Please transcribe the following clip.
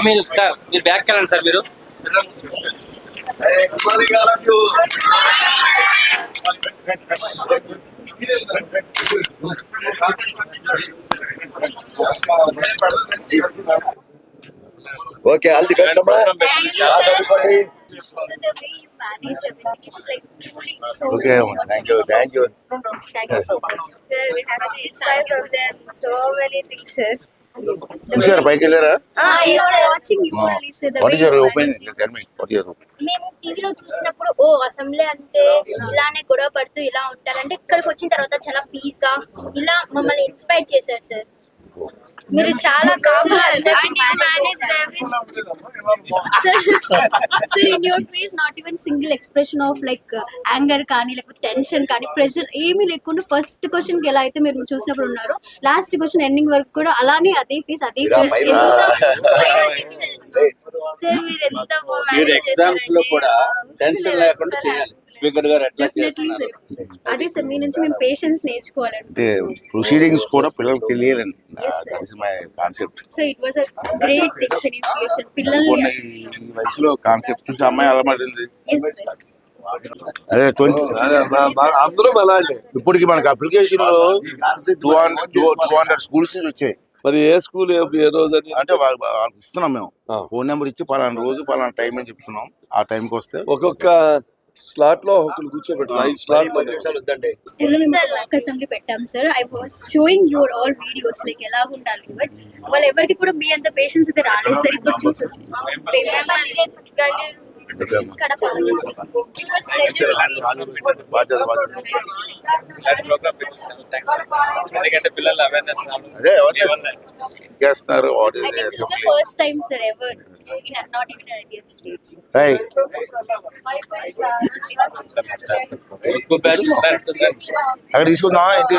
మీరు సార్ మీరు బ్యాక్ వెళ్ళండి సార్ మీరు. ఓకే, ఆల్ ది బెస్ట్ అమ్మా. So the way you manage everything is like truly so. Okay, thank you. Thank you so much. Sir, we have to inspire from them so many things, sir. చూసారా పైకి వెళ్ళారా? Yes, sir. Watching you only, sir. The what way is your you opinion? manage. Tell me what is your మేము టీవీలో చూసినప్పుడు assembly అంటే ఇలానే గొడవ పడుతూ ఇలా ఉంటారంటే ఇక్కడికి వచ్చిన తర్వాత చాలా పీస్ గా ఇలా మమ్మల్ని ఇన్స్పైర్ చేశారు సార్. మీరు చాలా Sir, in your face, not even single expression of like anger కానీ లేకపోతే టెన్షన్ కానీ ప్రెషర్ ఏమీ లేకుండా ఫస్ట్ క్వశ్చన్ కి ఎలా అయితే మీరు చూసినప్పుడు ఉన్నారు, లాస్ట్ క్వశ్చన్ ఎండింగ్ వరకు కూడా అలానే అదే ఫేస్ సార్ మీరు ఎంత మీరు ఎగ్జామ్స్ లో కూడా టెన్షన్ లేకుండా చేయాలి. స్పీకర్ గారు ఎట్లా డెఫినెట్లీ సార్. అదే సార్ మీ నుంచి మేము పేషెన్స్ నేర్చుకోవాలండి. అంటే ప్రొసీడింగ్స్ కూడా పిల్లలకు తెలియాలండి. That is my concept. So it was a great initiation పిల్లల్ని. ఈ వయసులో కాన్సెప్ట్ చూసి అమ్మాయి అలమడింది. అదే 20 అందరూ అలాగే. ఇప్పటికి మనకి అప్లికేషన్ లో 200 స్కూల్స్ నుంచి వచ్చాయి. మరి ఏ స్కూల్ ఏ రోజు అని అంటే వాళ్ళకి ఇస్తున్నాం మేము ఫోన్ నెంబర్ ఇచ్చి పలానా రోజు పలానా టైం అని చెప్తున్నాం. ఆ టైంకి వస్తే ఒక్కొక్క స్లాట్ లో ఒకరు కూర్చోబెట్టారు. 5 స్లాట్ లో అసెంబ్లీ పెట్టాం sir. I was showing your all videos like ఎలా ఉండాలి, బట్ వాళ్ళు ఎవరికి కూడా మీ అంత పేషెన్స్ అయితే రాలేదు సార్. ఇప్పుడు చూసేస్తాం ఎందుకంటే పిల్లలు అవేర్నెస్ అదే చేస్తున్నారు. First time sir ever not even in Indian states. అక్కడ తీసుకుందాం ఏంటి?